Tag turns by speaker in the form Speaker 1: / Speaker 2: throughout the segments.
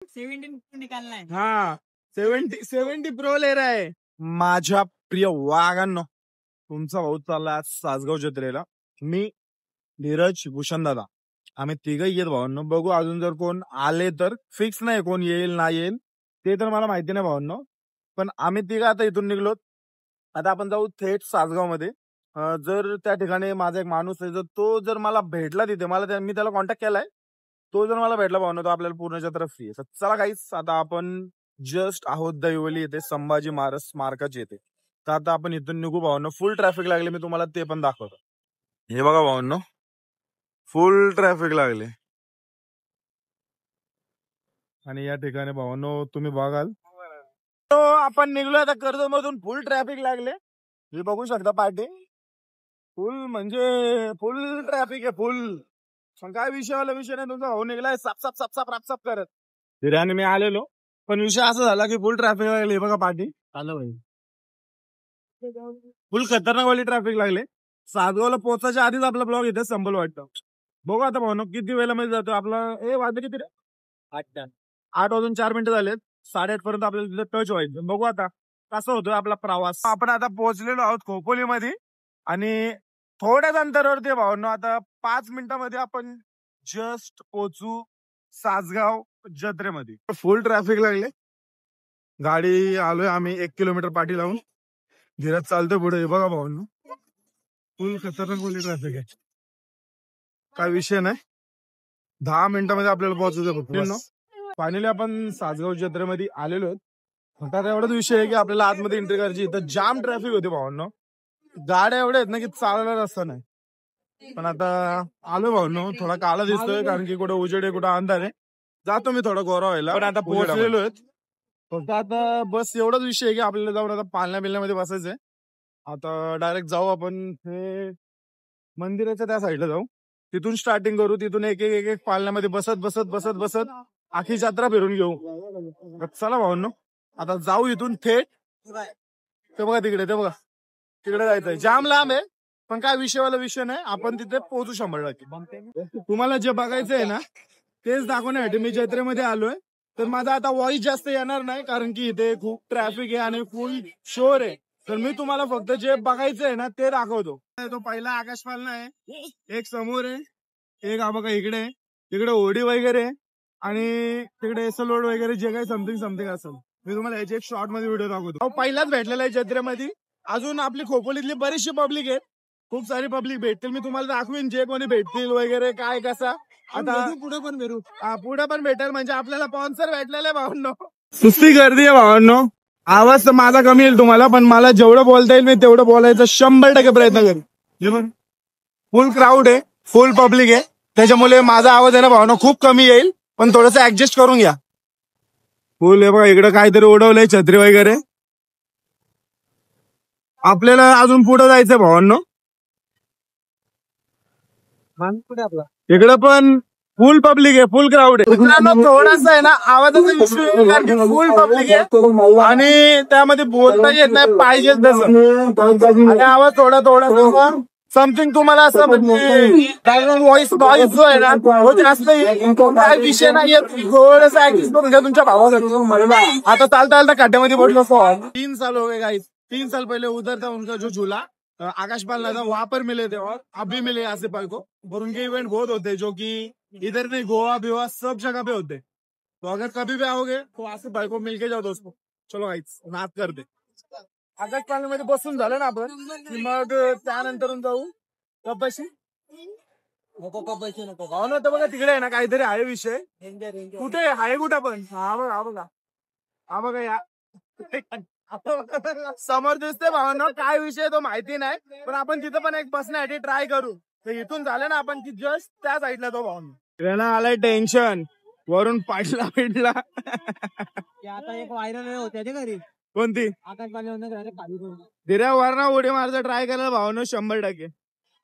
Speaker 1: हा 70 प्रो ले रहा है. माझ्या प्रिय वाघांनो, तुमचा भाऊ चालला आज सासगाव जत्रेला. मी धीरज भूषण दादा आम्ही तिघही येत भावांनो. बघू अजून जर कोण आले तर, फिक्स नाही कोण येईल ना येईल ते तर मला माहिती नाही भावांनो. पण आम्ही तिघ आता इथून निघलो. आता आपण जाऊ थेट सासगाव मध्ये. जर त्या ठिकाणी माझा एक माणूस आहे, जर तो जर मला भेटला तिथे, मी त्याला कॉन्टॅक्ट केलाय, तो जर मला भेटला भावना तर आपल्याला पूर्ण जत्रा फ्री आहे. चला गाईस, आता आपण जस्ट आहोत दैवली येते, संभाजी महाराज स्मारकाची येते. तर आता आपण इथून निघू भावना. फुल ट्रॅफिक लागले, मी तुम्हाला ते पण दाखवतो. हे बघा भावनो, फुल ट्रॅफिक लागले. आणि या ठिकाणी भावनो तुम्ही बघाल तो आपण निघलो आता कर्जत मधून. फुल ट्रॅफिक लागले, हे बघू शकता पाठी. फुल म्हणजे फुल ट्रॅफिक आहे, फुल. काय विषय नाही, तुमचा भाऊ निघलाय साप करत. फिराने मी आलेलो, पण विषय असा झाला की फुल ट्रॅफिक लागले. बघा पाठी फुल खतरनाक वाली ट्रॅफिक लागले. सासगावला पोहोचायच्या आधीच आपला ब्लॉग इथे संपल वाटतं. बघू आता भाऊ किती वेळेला मध्ये जातो आपला. वाजले किती रे? 8 वाजून 4 मिनिटं झालेत. 8:30 पर्यंत आपल्याला तिथे टच व्हायचं. बघू आता कसा होतोय आपला प्रवास. आपण आता पोहोचलेलो आहोत खोपोलीमध्ये आणि थोड्याच अंतरावरती भावांनो. आता 5 मिनिटांमध्ये आपण जस्ट पोहोचू सासगाव जत्रेमध्ये. फुल ट्रॅफिक लागले, गाडी आलोय आम्ही 1 किलोमीटर पाठी लावून. धीरज चालतोय पुढे. बघा भावांनो, फुल खतरनाक बोली ट्रॅफिक आहे. काय विषय नाही, 10 मिनिटांमध्ये आपल्याला पोहोचायचं. फायनली आपण सासगाव जत्रेमध्ये आलेलो आहोत. फक्त आता एवढाच विषय आहे की आपल्याला आतमध्ये एंट्री करायची. इथं जाम ट्रॅफिक होते भावांनो, गाड्या एवढ्या आहेत ना की चालायला रस्ता नाही. पण आता आलो भावांनो, थोडा काळा दिसतोय कारण की कुठं उजेड आहे कुठं अंधार आहे. जातो मी थोडा गोरा व्हायला. पण आता पोहोचलेलो आहेत. फक्त आता बस एवढाच विषय आहे की आपल्याला जाऊन आता पालण्या बिलण्यामध्ये बसायचंय. आता डायरेक्ट जाऊ आपण हे मंदिराच्या त्या साईडला जाऊ, तिथून स्टार्टिंग करू. तिथून एक एक पालण्यामध्ये बसत बसत बसत बसत आखी जत्रा फिरून घेऊ. चला भावांनो, आता जाऊ इथून थेट. ते बघा तिकडे, ते बघा तिकडे जायचंय. जाम लांब आहे पण काय विषय नाही, आपण तिथे पोहोचू 100%. तुम्हाला जे बघायचं आहे ना तेच दाखवण्यासाठी मी जत्रेमध्ये आलोय. तर माझा आता व्हॉइस जास्त येणार नाही कारण की इथे खूप ट्रॅफिक आहे आणि फुल शोर आहे. तर मी तुम्हाला फक्त जे बघायचं आहे ना ते दाखवतो. तो पहिला आकाश पालना आहे, एक समोर आहे, एक बघा इकडे, तिकडे होडी वगैरे आणि तिकडे एसलोड वगैरे जे काही समथिंग असेल. मी तुम्हाला याची एक शॉर्ट मध्ये व्हिडिओ दाखवतो. पहिलाच भेटलेला आहे जत्रेमध्ये. अजून आपली खोपोलीतली बरीचशी पब्लिक आहे, खूप सारी पब्लिक भेटतील. मी तुम्हाला दाखवीन जे कोणी भेटतील वगैरे काय कसा. आता पुढे पण भेटेल म्हणजे आपल्याला स्पॉन्सर भेटलेला आहे भावांनो. सुस्ती गर्दी आहे भावांनो. आवाज तर माझा कमी येईल तुम्हाला, पण मला जेवढं बोलता येईल मी तेवढं बोलायचा 100% प्रयत्न करेन. फुल क्राऊड आहे, फुल पब्लिक आहे, त्याच्यामुळे माझा आवाज आहे ना भावना खूप कमी येईल, पण थोडस ऍडजस्ट करून घ्या. फुल आहे बघा इकडे काहीतरी उडवलंय छत्री वगैरे. आपल्याला अजून पुढे जायचंय भावांनो. इकडे पण फुल पब्लिक आहे, फुल क्राऊड आहे. मित्रांनो थोडासा आहे ना आवाजाचा इश्यू आहे कारण की फुल पब्लिक आहे आणि त्यामध्ये बोलता येत नाही पाहिजे तसं. आणि आवाज थोडा समथिंग तुम्हाला असं म्हणजे व्हॉइस जो आहे ना तो जास्त काय विषय नाहीये. थोडस ऍडजस्ट करून घ्या तुमच्या भावासाठी. आता चालता खड्ड्यामध्ये पडलो. 3 साल हो गए गाइस. 3 साल पहले उधर था उनका जो झूला आकाश पालना था, वहां पर मिले थे और अभी मिले आसिफ भाई को. और उनके इवेंट बहुत होते हैं जो कि इधर नहीं, गोवा बिवा सब जगह पे होते. तो अगर कभी भी आओगे तो आसिफ भाई को मिलके जाओ दोस्तों. चलो गाइस नाद करते. आकाश पालण्यामध्ये बसून झालं ना आपण की मग त्यानंतर जाऊ कपाशी. नको बघा तिकडे आहे ना काहीतरी आहे विषय. कुठे आहे कुठं पण. हा बघा या समोर दिसते भावांनो. काय विषय तो माहिती नाही, पण आपण तिथं पण एक बसण्यासाठी ट्राय करू. तर इथून झालं ना आपण की जस्ट त्या साईडला तो भावांनो. ट्रेन आलाय टेन्शन वरून पाडला पिडला. आता एक व्हायरल होत्या घरी. कोणती? आकाश पालण्यामध्ये दिऱ्या वरना उडी मारायचा ट्राय करायला भावांनो 100%.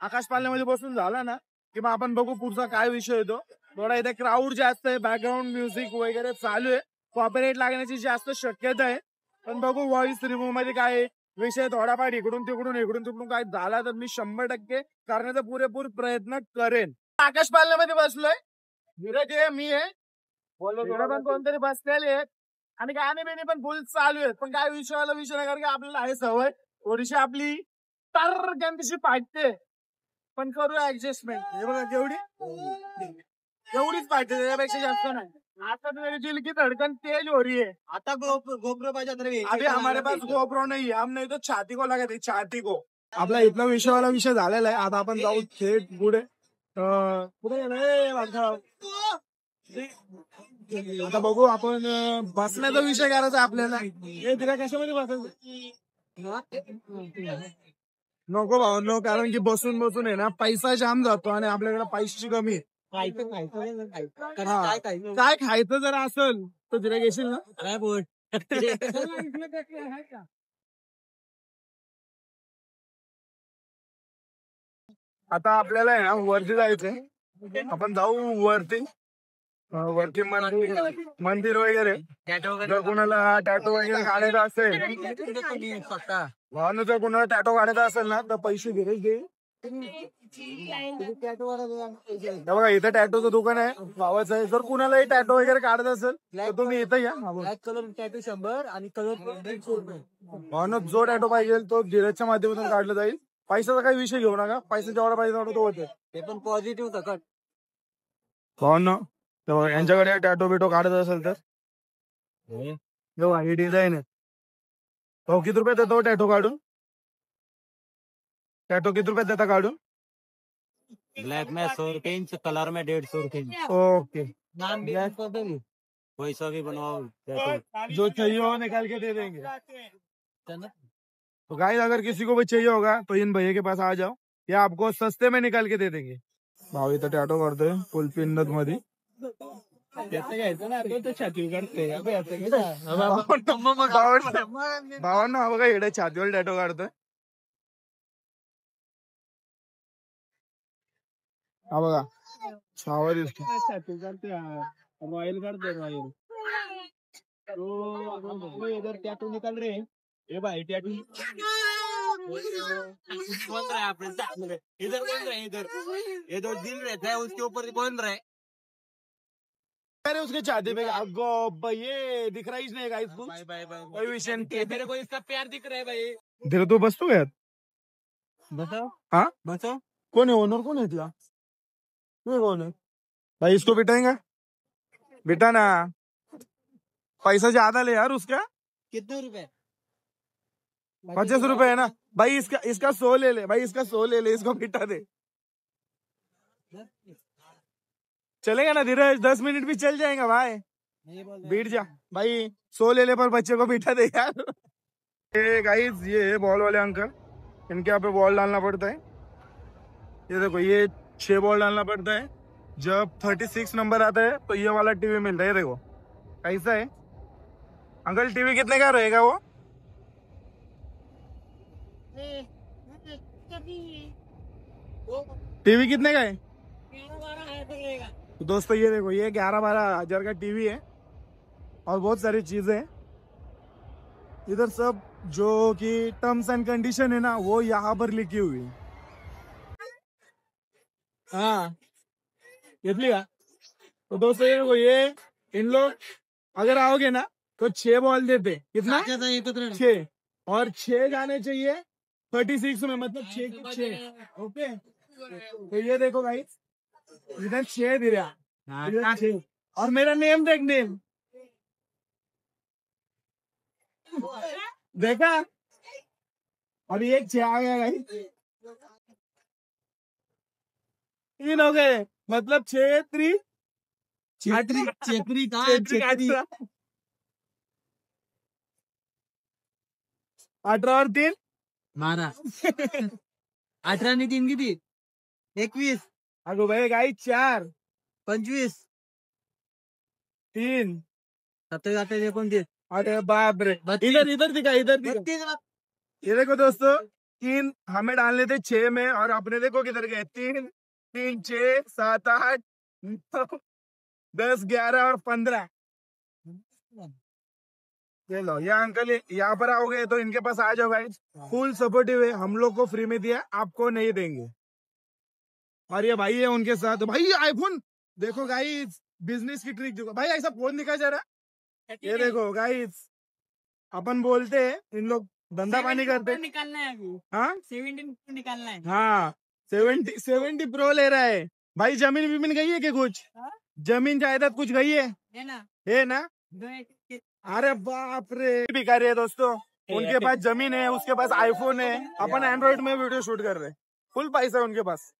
Speaker 1: आकाश पालण्यामध्ये बसून झाला ना की मग आपण बघू पुढचा काय विषय येतो. थोडा इथे क्राऊड जास्त आहे, बॅकग्राऊंड म्युझिक वगैरे चालू आहे, कॉपीराइट लागण्याची जास्त शक्यता आहे. पण बघू व्हॉइस रिमूव्ह मध्ये काय विषय थोडाफार इकडून तिकडून काय झाला तर मी 100% करण्याचा पुरेपूर प्रयत्न करेन. आकाश पालण्यामध्ये बसलोय, धीरज आहे, मी आहे, इकडे पण कोणतरी बसलेले आहेत आणि गाणे बिणे पण फुल चालू आहेत. पण काय विषयाला विषय नाही, कारण की आपल्याला आहे सवय थोडीशी आपली तर गंदीशी पाठते, पण करूया ऍडजस्टमेंट. हे बघा जेवढी एवढीच पाठते, त्याच्यापेक्षा जास्त नाही. आता तो मेरी दिल की धड़कन तेज हो रही है.
Speaker 2: आता गोप्रो पाहिजे.
Speaker 1: अभी हमारे पास गोप्रो नहीं है, हम नहीं तो छाती को लगा थे, छाती को. आपला इथला विषयवाला विषय झालेला आहे. आता आपण जाऊ थेट पुढे. पुढे आता बघू आपण. बसण्याचा विषय करायचा आपल्याला. हे तिला कशामध्ये बसायचं नको भाऊ, नो, कारण की बसून बसून आहे ना पैसा जाम जातो आणि आपल्याकडे पैशाची कमी. काय खायचं जर असेल तर तिला घेशील ना.
Speaker 2: काय बोल.
Speaker 1: आता आपल्याला आहे ना वरती जायचंय. आपण जाऊ वरती. वरती मंदिर वगैरे. जर कोणाला टॅटो वगैरे काढायचा असेल, जर कोणाला टॅटो काढायचा असेल ना तर पैसे घे. बघा इथं टॅटोचं दुकान आहे भावाचं आहे. जर कुणालाही टॅटो वगैरे काढत असेल तर तुम्ही इथं या.
Speaker 2: ब्लॅक कलर टॅटू 100 आणि कलर
Speaker 1: जो टॅटो पाहिजे तो धीरजच्या माध्यमातून काढला जाईल. पैशाचा काही विषय घेऊ नका. पैसा जेवढा पाहिजे तेवढा तो होते.
Speaker 2: ते पण पॉझिटिव्ह सकट.
Speaker 1: हो ना. यांच्याकडे टॅटो बिटो काढत असेल तर ही डिझाईन आहे. हो किती रुपयात देतो टॅटो काढून? टैटो कितने रुपए देता काढून?
Speaker 2: ब्लैक में 100 रुपए इंच, कलर में 150 रुपए इंच.
Speaker 1: ओके.
Speaker 2: ब्लैक कर देंगे, वैसा भी बनवाओ.
Speaker 1: जो चाहिए वो निकाल के दे देंगे. तो गाइस अगर किसी को भी चाहिए होगा तो इन भैया के पास आ जाओ, ये आपको सस्ते में निकाल के दे देंगे. भाऊ इथं टॅटो करतोय फुल पिन्नत मध्ये. भावांना हा बघा इकडे छातीवर टॅटो काढतोय. हा बघा छावा दिसतो.
Speaker 2: रॉयल काढतोय रॉयल. इधर टैटू निकल रहे हैं. ये भाई टैटू बन रहा है अपने सामने. इधर बन रहा है. इधर ये दो दिल रहता है उसके ऊपर बन रहा है.
Speaker 1: अरे उसके छाती पे अगो ये दिख रहा ही नहीं गाइस कुछ. कोई विषय नहीं.
Speaker 2: मेरे को इसका प्यार दिख रहा है भाई.
Speaker 1: तेरे तो बसतो यार.
Speaker 2: बताओ.
Speaker 1: हाँ
Speaker 2: बताओ
Speaker 1: कौन है ओनर? कौन है इतना? तू कौन है भाई? इसको बिठाएंगे? बिठा ना. पैसा ज्यादा ले यार उसका.
Speaker 2: कितने रुपए?
Speaker 1: 50 रुपए है ना भाई. इसका 100 ले ले भाई. इसका 100 ले ले. इसको बिठा दे. चलेगा ना धीरज? 10 मिनट भी चल जाएगा भाई. बैठ जा भाई. 100 ले ले पर बच्चे को बिठा दे यार. गाइस ये है बॉल वाले अंकल. इनके यहाँ पे बॉल डालना पड़ता है. ये देखो ये 6 बॉल डालना पड़ता है. जब 36 नंबर आता है तो ये वाला टीवी मिलता है. देखो कैसा है अंकल. टीवी कितने का रहेगा वो? टीवी कितने का है? तो दोस्तों ये देखो ये 11-12 हजार का टीवी है और बहुत सारी चीजें हैं इधर. सब जो कि टर्म्स एंड कंडीशन है ना वो यहाँ पर लिखी हुई है. हाँ इसलिए तो दोस्तों ये देखो ये इन लोग अगर आओगे ना तो 6 बॉल देते. कितना? 6. और 6 जाने चाहिए 36 में, मतलब 6 की 6. ओके तो ये देखो भाई इधर 6 दे रहा. इधर 6 और मेरा नेम देख. नेम देखा. और ये 6 आ गया भाई. 3 हो गए मतलब 6 3
Speaker 2: छेत्री का
Speaker 1: 18 और 3
Speaker 2: 12. 18 आणि 3 किती? 21.
Speaker 1: अगो भाई गाई 4
Speaker 2: 25.
Speaker 1: 3
Speaker 2: 27 29.
Speaker 1: अरे बाप रे. इधर दिखा. ये देखो दोस्तों 3 हमें डालने थे 6 में और अपने देखो किधर गए. 3 3 6 7 8 9 10 11 और 15. ये लो ये अंकल यहाँ पर आओगे तो इनके पास आ जाओ गाइस. फुल सपोर्टिव है. हम लोग को फ्री में दिया, आपको नहीं देंगे. और ये भाई है उनके साथ. भाई आईफोन देखो गाइस बिजनेस की ट्रिक देखो भाई, ऐसा फोन दिखा जरा, ये देखो गाइस, अपन बोलते इन लोग धंधा पानी करते,
Speaker 3: निकालना है अभी,
Speaker 1: हाँ
Speaker 3: 17 निकालना है।
Speaker 1: हाँ 70 प्रो ले रहा है भाई। जमीन विमीन गई है क्या कुछ?
Speaker 3: हाँ?
Speaker 1: जमीन जायदाद कुछ गई है
Speaker 3: ना
Speaker 1: ना?
Speaker 3: दो एक-
Speaker 1: अरे बाप रे, भिखारी है दोस्तों, उनके पास जमीन है, उसके पास आईफोन है, अपन एंड्रॉइड में वीडियो शूट कर रहे, फुल पैसा है उनके पास।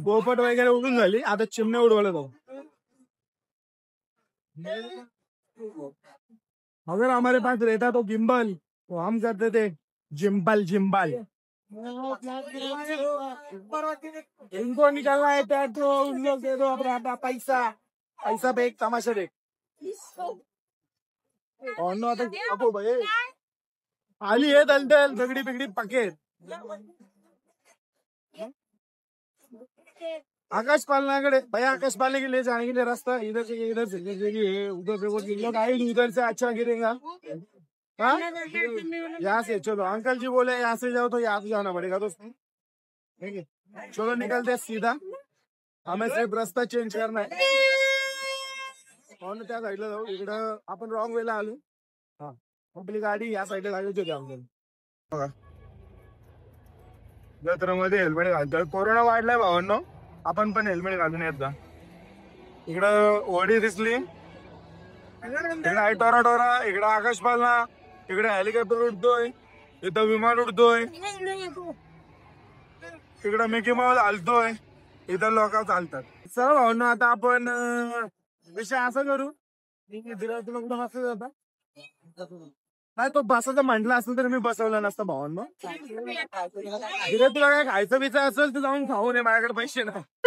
Speaker 1: पोपट वगैरह उडून झाली, आता चिमण्या उडवायला जाऊ। अगर हमारे पास रहता तो गिम्बल, तो हम करते थे जिम्बल जिम्बल। इनको निकालना है तो उन लोग दे दो अपना पैसा, पैसा पे एक तमाशा देख। और ना आता अगो भाई, आली है दलदल दगडी बिगडी पकेट। आकाश पालनाकडे भाई, आकाश पालने के लिए जाने के लिए रास्ता इधर से उधर से वो लोग आए उधर से अच्छा गिरेगा। हाँ यहाँ से चलो, अंकल जी बोले यहाँ से जाओ तो यहाँ से जाना पड़ेगा दोस्तों, ठीक है चलो निकलते सीधा, हमें सिर्फ रास्ता चेंज करना है। त्या साईडला जाऊ, इकडं आपण रॉंग वेला आलो। हा आपली गाडी या साईडला लागली होती आमच्या। जत्रेमध्ये हेल्मेट घालतोय, कोरोना वाढलाय भावांनो, आपण पण हेल्मेट घालून येत जा। इकडं होडी दिसली, इकडे आहे टोरा टोरा, इकडे आकाश पालना, इकडे हेलिकॉप्टर उडतोय, इथं विमान उडतोय, इकडं मिकी माऊस हलतोय, इथं लोक चालतात। चला भावांनो, आता आपण विषय असा करू, तुला कुठं बसायचं होता? नाही तो बसायचं म्हटलं असेल तर मी बसवलं नसतं भावांनो। तुला काय खायचं बिचं असेल तर जाऊन खाऊ नये, माझ्याकडे पैसे नाही।